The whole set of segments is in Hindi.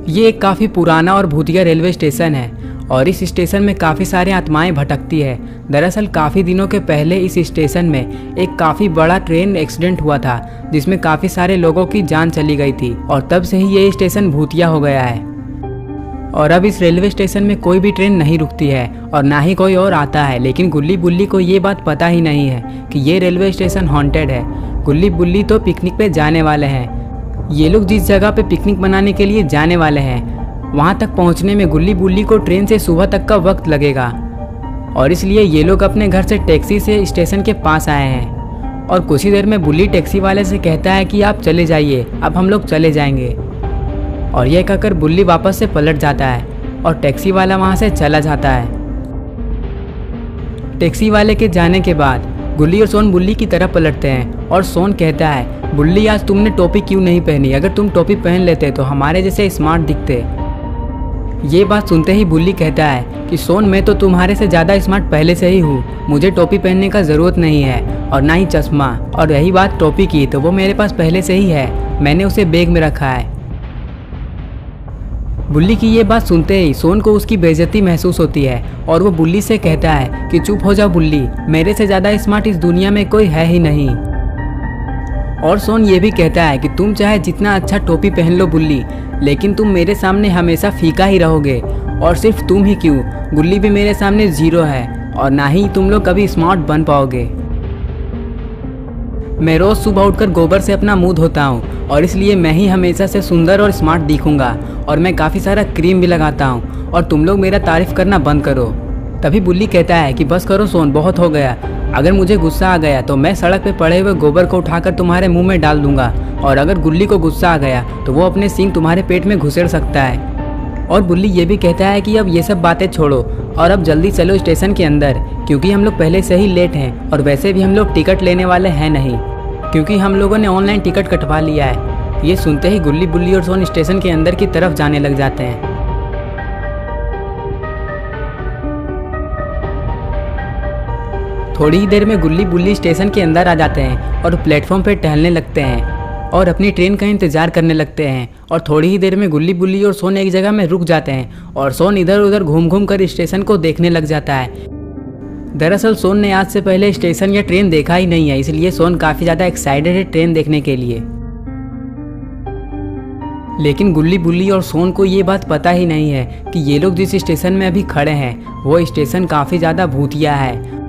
ये एक काफ़ी पुराना और भूतिया रेलवे स्टेशन है और इस स्टेशन में काफ़ी सारे आत्माएं भटकती है। दरअसल काफ़ी दिनों के पहले इस स्टेशन में एक काफ़ी बड़ा ट्रेन एक्सीडेंट हुआ था जिसमें काफ़ी सारे लोगों की जान चली गई थी और तब से ही ये स्टेशन भूतिया हो गया है। और अब इस रेलवे स्टेशन में कोई भी ट्रेन नहीं रुकती है और ना ही कोई और आता है, लेकिन गुल्ली बुल्ली को ये बात पता ही नहीं है कि ये रेलवे स्टेशन हॉन्टेड है। गुल्ली बुल्ली तो पिकनिक पे जाने वाले हैं। ये लोग जिस जगह पे पिकनिक मनाने के लिए जाने वाले हैं वहाँ तक पहुँचने में गुल्ली बुल्ली को ट्रेन से सुबह तक का वक्त लगेगा और इसलिए ये लोग अपने घर से टैक्सी से स्टेशन के पास आए हैं। और कुछ ही देर में बुल्ली टैक्सी वाले से कहता है कि आप चले जाइए, अब हम लोग चले जाएंगे। और यह कहकर बुल्ली वापस से पलट जाता है और टैक्सी वाला वहाँ से चला जाता है। टैक्सी वाले के जाने के बाद गुल्ली और सोन बुल्ली की तरफ पलटते हैं और सोन कहता है, बुल्ली आज तुमने टोपी क्यों नहीं पहनी? अगर तुम टोपी पहन लेते तो हमारे जैसे स्मार्ट दिखते। ये बात सुनते ही बुल्ली कहता है कि सोन मैं तो तुम्हारे से ज़्यादा स्मार्ट पहले से ही हूँ, मुझे टोपी पहनने का ज़रूरत नहीं है और ना ही चश्मा। और रही बात टोपी की तो वो मेरे पास पहले से ही है, मैंने उसे बैग में रखा है। बुल्ली की ये बात सुनते ही सोन को उसकी बेइज्जती महसूस होती है और वो बुल्ली से कहता है कि चुप हो जाओ बुल्ली, मेरे से ज़्यादा स्मार्ट इस दुनिया में कोई है ही नहीं। और सोन ये भी कहता है कि तुम चाहे जितना अच्छा टोपी पहन लो बुल्ली, लेकिन तुम मेरे सामने हमेशा फीका ही रहोगे। और सिर्फ तुम ही क्यों, गुल्ली भी मेरे सामने जीरो है और ना ही तुम लोग कभी स्मार्ट बन पाओगे। मैं रोज़ सुबह उठकर गोबर से अपना मुंह धोता हूँ और इसलिए मैं ही हमेशा से सुंदर और स्मार्ट दिखूंगा और मैं काफ़ी सारा क्रीम भी लगाता हूँ और तुम लोग मेरा तारीफ़ करना बंद करो। तभी बुल्ली कहता है कि बस करो सोन, बहुत हो गया। अगर मुझे गुस्सा आ गया तो मैं सड़क पे पड़े हुए गोबर को उठाकर तुम्हारे मुंह में डाल दूंगा और अगर गुल्ली को गुस्सा आ गया तो वो अपने सींग तुम्हारे पेट में घुसेड़ सकता है। और बुल्ली ये भी कहता है कि अब ये सब बातें छोड़ो और अब जल्दी चलो स्टेशन के अंदर, क्योंकि हम लोग पहले से ही लेट हैं और वैसे भी हम लोग टिकट लेने वाले हैं नहीं, क्योंकि हम लोगों ने ऑनलाइन टिकट कटवा लिया है। ये सुनते ही गुल्ली बुल्ली और सोन स्टेशन के अंदर की तरफ जाने लग जाते हैं। थोड़ी ही देर में गुल्ली बुल्ली स्टेशन के अंदर आ जाते हैं और प्लेटफॉर्म पर टहलने लगते हैं और अपनी ट्रेन का इंतजार करने लगते हैं। और थोड़ी ही देर में गुल्ली बुल्ली और सोन एक जगह में रुक जाते हैं और सोन इधर उधर घूम घूम कर स्टेशन को देखने लग जाता है। दरअसल सोन ने आज से पहले स्टेशन या ट्रेन देखा ही नहीं है, इसलिए सोन काफ़ी ज़्यादा एक्साइटेड है ट्रेन देखने के लिए। लेकिन गुल्ली बुल्ली और सोन को ये बात पता ही नहीं है कि ये लोग जिस स्टेशन में अभी खड़े हैं वो स्टेशन काफ़ी ज़्यादा भूतिया है।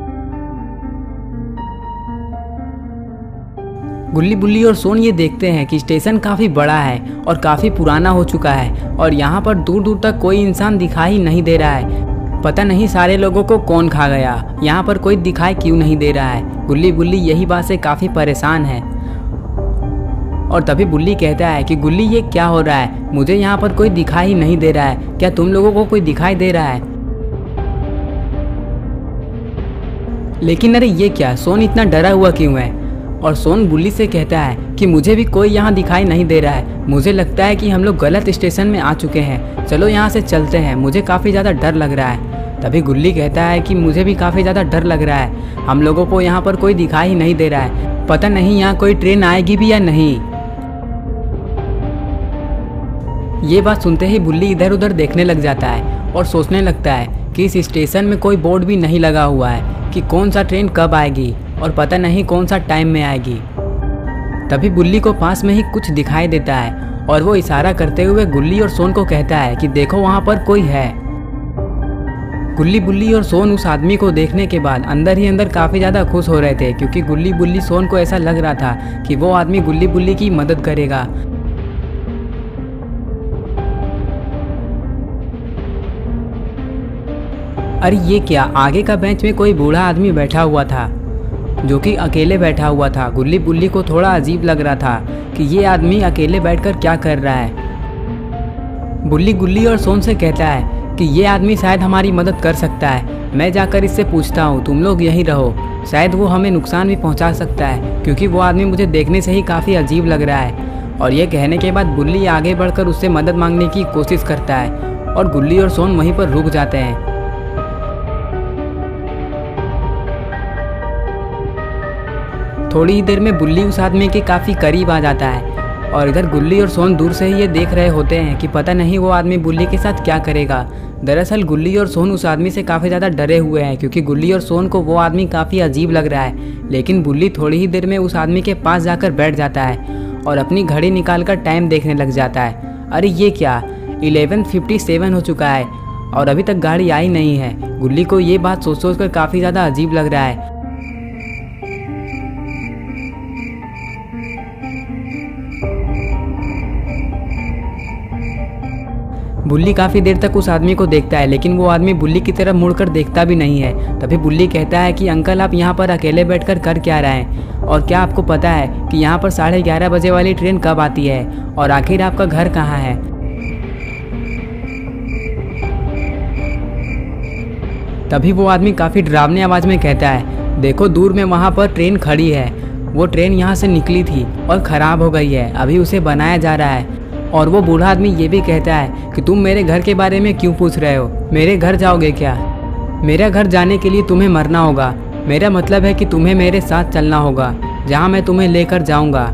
गुल्ली बुल्ली और सोन ये देखते हैं कि स्टेशन काफ़ी बड़ा है और काफ़ी पुराना हो चुका है और यहाँ पर दूर दूर तक कोई इंसान दिखाई नहीं दे रहा है। पता नहीं सारे लोगों को कौन खा गया, यहाँ पर कोई दिखाई क्यों नहीं दे रहा है। गुल्ली बुल्ली यही बात से काफ़ी परेशान है। और तभी बुल्ली कहता है कि गुल्ली ये क्या हो रहा है, मुझे यहाँ पर कोई दिखाई नहीं दे रहा है, क्या तुम लोगों को कोई दिखाई दे रहा है? लेकिन अरे ये क्या, सोन इतना डरा हुआ क्यों है? और सोन बुल्ली से कहता है कि मुझे भी कोई यहाँ दिखाई नहीं दे रहा है, मुझे लगता है कि हम लोग गलत स्टेशन में आ चुके हैं, चलो यहाँ से चलते हैं, मुझे काफ़ी ज़्यादा डर लग रहा है। तभी गुल्ली कहता है कि मुझे भी काफ़ी ज़्यादा डर लग रहा है, हम लोगों को यहाँ पर कोई दिखाई ही नहीं दे रहा है, पता नहीं यहाँ कोई ट्रेन आएगी भी या नहीं। ये बात सुनते ही बुल्ली इधर उधर देखने लग जाता है और सोचने लगता है कि इस स्टेशन में कोई बोर्ड भी नहीं लगा हुआ है कि कौन सा ट्रेन कब आएगी और पता नहीं कौन सा टाइम में आएगी। तभी बुल्ली को पास में ही कुछ दिखाई देता है और वो इशारा करते हुए गुल्ली और सोन को कहता है कि देखो वहाँ पर कोई है। गुल्ली बुल्ली और सोन उस आदमी को देखने के बाद अंदर ही अंदर काफ़ी ज़्यादा खुश हो रहे थे, क्योंकि गुल्ली बुल्ली सोन को ऐसा लग रहा था कि वो आदमी गुल्ली बुल्ली की मदद करेगा। अरे ये क्या, आगे का बेंच में कोई बूढ़ा आदमी बैठा हुआ था जो कि अकेले बैठा हुआ था। गुल्ली बुल्ली को थोड़ा अजीब लग रहा था कि ये आदमी अकेले बैठकर क्या कर रहा है। बुल्ली गुल्ली और सोन से कहता है कि ये आदमी शायद हमारी मदद कर सकता है, मैं जाकर इससे पूछता हूँ, तुम लोग यहीं रहो, शायद वो हमें नुकसान भी पहुँचा सकता है, क्योंकि वो आदमी मुझे देखने से ही काफ़ी अजीब लग रहा है। और ये कहने के बाद बुल्ली आगे बढ़कर उससे मदद मांगने की कोशिश करता है और गुल्ली और सोन वहीं पर रुक जाते हैं। थोड़ी ही देर में बुल्ली उस आदमी के काफ़ी करीब आ जाता है और इधर गुल्ली और सोन दूर से ही ये देख रहे होते हैं कि पता नहीं वो आदमी बुल्ली के साथ क्या करेगा। दरअसल गुल्ली और सोन उस आदमी से काफ़ी ज़्यादा डरे हुए हैं क्योंकि गुल्ली और सोन को वो आदमी काफ़ी अजीब लग रहा है। लेकिन बुल्ली थोड़ी ही देर में उस आदमी के पास जाकर बैठ जाता है और अपनी घड़ी निकालकर टाइम देखने लग जाता है। अरे ये क्या, 11:57 हो चुका है और अभी तक गाड़ी आई नहीं है। गुल्ली को ये बात सोच कर काफ़ी ज़्यादा अजीब लग रहा है। बुल्ली काफ़ी देर तक उस आदमी को देखता है लेकिन वो आदमी बुल्ली की तरफ मुड़कर देखता भी नहीं है। तभी बुल्ली कहता है कि अंकल आप यहाँ पर अकेले बैठकर कर क्या रहे हैं, और क्या आपको पता है कि यहाँ पर 11:30 बजे वाली ट्रेन कब आती है, और आखिर आपका घर कहाँ है। तभी वो आदमी काफ़ी डरावनी आवाज़ में कहता है, देखो दूर में वहाँ पर ट्रेन खड़ी है। वो ट्रेन यहाँ से निकली थी और ख़राब हो गई है, अभी उसे बनाया जा रहा है। और वो बूढ़ा आदमी ये भी कहता है कि तुम मेरे घर के बारे में क्यों पूछ रहे हो, मेरे घर जाओगे क्या? मेरा घर जाने के लिए तुम्हें मरना होगा। मेरा मतलब है कि तुम्हें मेरे साथ चलना होगा जहाँ मैं तुम्हें लेकर जाऊँगा।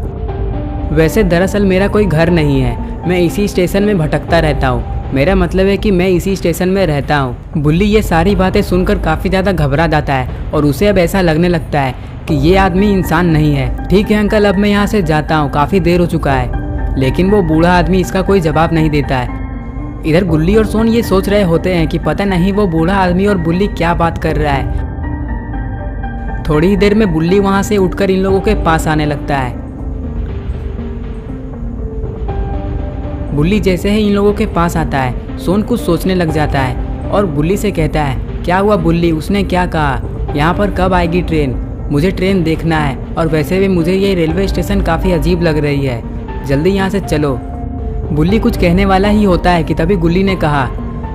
वैसे दरअसल मेरा कोई घर नहीं है, मैं इसी स्टेशन में भटकता रहता हूँ। मेरा मतलब है कि मैं इसी स्टेशन में रहता हूँ। बुल्ली ये सारी बातें सुनकर काफ़ी ज़्यादा घबरा जाता है और उसे अब ऐसा लगने लगता है कि ये आदमी इंसान नहीं है। ठीक है अंकल, अब मैं यहाँ से जाता हूँ, काफ़ी देर हो चुका है। लेकिन वो बूढ़ा आदमी इसका कोई जवाब नहीं देता है। इधर गुल्ली और सोन ये सोच रहे होते हैं कि पता नहीं वो बूढ़ा आदमी और बुल्ली क्या बात कर रहा है। थोड़ी ही देर में बुल्ली वहां से उठकर इन लोगों के पास आने लगता है। बुल्ली जैसे ही इन लोगों के पास आता है, सोन कुछ सोचने लग जाता है और बुल्ली से कहता है, क्या हुआ बुल्ली, उसने क्या कहा, यहाँ पर कब आएगी ट्रेन? मुझे ट्रेन देखना है, और वैसे भी मुझे ये रेलवे स्टेशन काफ़ी अजीब लग रही है, जल्दी यहाँ से चलो। बुल्ली कुछ कहने वाला ही होता है कि तभी गुल्ली ने कहा,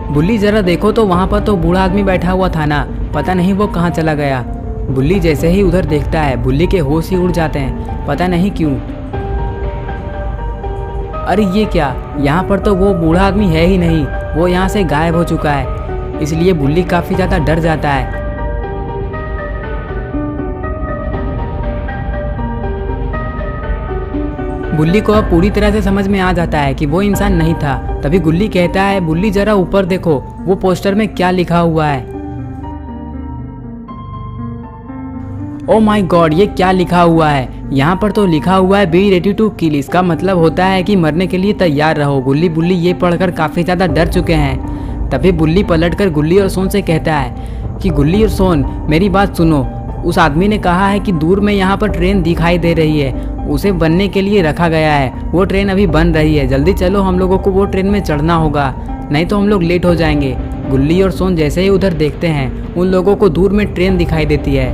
बुल्ली ज़रा देखो तो वहाँ पर तो बूढ़ा आदमी बैठा हुआ था ना, पता नहीं वो कहाँ चला गया। बुल्ली जैसे ही उधर देखता है, बुल्ली के होश ही उड़ जाते हैं, पता नहीं क्यों। अरे ये क्या, यहाँ पर तो वो बूढ़ा आदमी है ही नहीं, वो यहाँ से गायब हो चुका है। इसलिए बुल्ली काफ़ी ज़्यादा डर जाता है। बुल्ली को अब पूरी तरह से समझ में आ जाता है कि वो इंसान नहीं था। तभी गुल्ली कहता है, बुल्ली जरा ऊपर देखो, वो पोस्टर में क्या लिखा हुआ है। ओ माय गॉड, ये क्या लिखा हुआ है? यहाँ पर तो लिखा हुआ है बी रेडी टू किल। इसका मतलब होता है कि मरने के लिए तैयार रहो। गुल्ली बुल्ली ये पढ़कर काफी ज्यादा डर चुके हैं। तभी बुल्ली पलटकर गुल्ली और सोन से कहता है कि गुल्ली और सोन मेरी बात सुनो, उस आदमी ने कहा है कि दूर में यहाँ पर ट्रेन दिखाई दे रही है, उसे बनने के लिए रखा गया है। वो ट्रेन अभी बन रही है, जल्दी चलो, हम लोगों को वो ट्रेन में चढ़ना होगा, नहीं तो हम लोग लेट हो जाएंगे। गुल्ली और सोन जैसे ही उधर देखते हैं, उन लोगों को दूर में ट्रेन दिखाई देती है।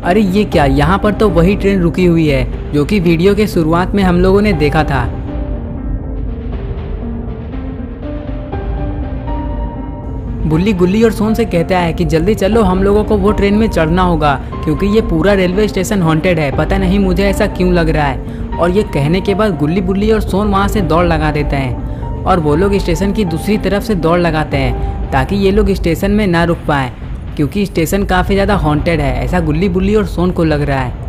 अरे ये क्या, यहाँ पर तो वही ट्रेन रुकी हुई है जो कि वीडियो के शुरुआत में हम लोगों ने देखा था। बुल्ली गुल्ली और सोन से कहता है कि जल्दी चलो, हम लोगों को वो ट्रेन में चढ़ना होगा क्योंकि ये पूरा रेलवे स्टेशन हॉन्टेड है, पता नहीं मुझे ऐसा क्यों लग रहा है। और ये कहने के बाद गुल्ली बुल्ली और सोन वहाँ से दौड़ लगा देते हैं और वो लोग स्टेशन की दूसरी तरफ से दौड़ लगाते हैं ताकि ये लोग स्टेशन में ना रुक पाएं, क्योंकि स्टेशन काफ़ी ज़्यादा हॉन्टेड है, ऐसा गुल्ली बुल्ली और सोन को लग रहा है।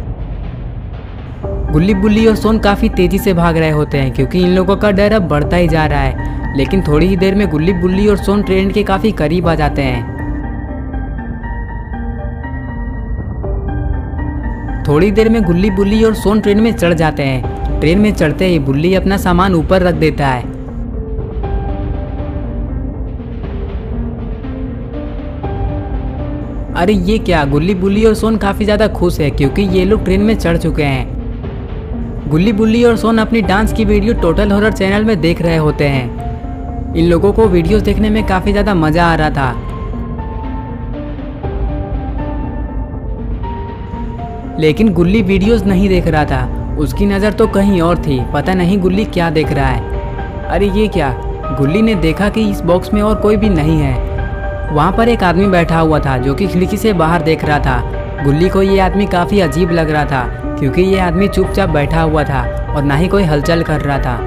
गुल्ली बुल्ली और सोन काफ़ी तेज़ी से भाग रहे होते हैं क्योंकि इन लोगों का डर अब बढ़ता ही जा रहा है। लेकिन थोड़ी ही देर में गुल्ली बुल्ली और सोन ट्रेन के काफ़ी करीब आ जाते हैं। थोड़ी देर में गुल्ली बुल्ली और सोन ट्रेन में चढ़ जाते हैं। ट्रेन में चढ़ते ही बुल्ली अपना सामान ऊपर रख देता है। अरे ये क्या, गुल्ली बुल्ली और सोन काफ़ी ज़्यादा खुश है क्योंकि ये लोग ट्रेन में चढ़ चुके हैं। गुल्ली बुल्ली और सोन अपनी डांस की वीडियो टोटल हॉरर चैनल में देख रहे होते हैं। इन लोगों को वीडियोस देखने में काफ़ी ज़्यादा मज़ा आ रहा था। लेकिन गुल्ली वीडियोस नहीं देख रहा था, उसकी नज़र तो कहीं और थी, पता नहीं गुल्ली क्या देख रहा है। अरे ये क्या, गुल्ली ने देखा कि इस बॉक्स में और कोई भी नहीं है। वहाँ पर एक आदमी बैठा हुआ था जो कि खिड़की से बाहर देख रहा था। गुल्ली को ये आदमी काफ़ी अजीब लग रहा था क्योंकि ये आदमी चुपचाप बैठा हुआ था और ना ही कोई हलचल कर रहा था।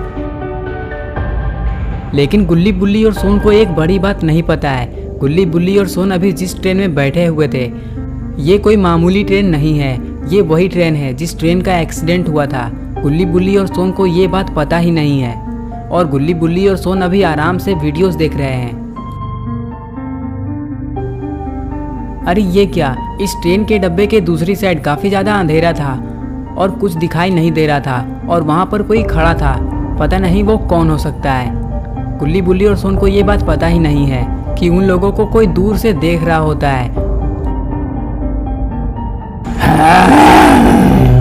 लेकिन गुल्ली बुल्ली और सोन को एक बड़ी बात नहीं पता है। गुल्ली बुल्ली और सोन अभी जिस ट्रेन में बैठे हुए थे ये कोई मामूली ट्रेन नहीं है, ये वही ट्रेन है जिस ट्रेन का एक्सीडेंट हुआ था। गुल्ली बुल्ली और सोन को ये बात पता ही नहीं है और गुल्ली बुल्ली और सोन अभी आराम से वीडियोस देख रहे हैं। अरे ये क्या, इस ट्रेन के डब्बे के दूसरी साइड काफ़ी ज़्यादा अंधेरा था और कुछ दिखाई नहीं दे रहा था और वहाँ पर कोई खड़ा था। पता नहीं वो कौन हो सकता है। गुल्ली बुल्ली और सोन को ये बात पता ही नहीं है कि उन लोगों को कोई दूर से देख रहा होता है।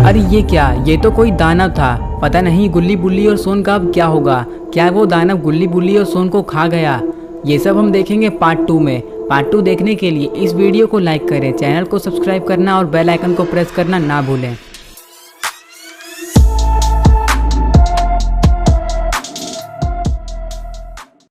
अरे ये क्या, ये तो कोई दानव था। पता नहीं गुल्ली बुल्ली और सोन का अब क्या होगा। क्या वो दानव गुल्ली बुल्ली और सोन को खा गया? ये सब हम देखेंगे पार्ट 2 में। पार्ट 2 देखने के लिए इस वीडियो को लाइक करें, चैनल को सब्सक्राइब करना और बेल आइकन को प्रेस करना ना भूलें।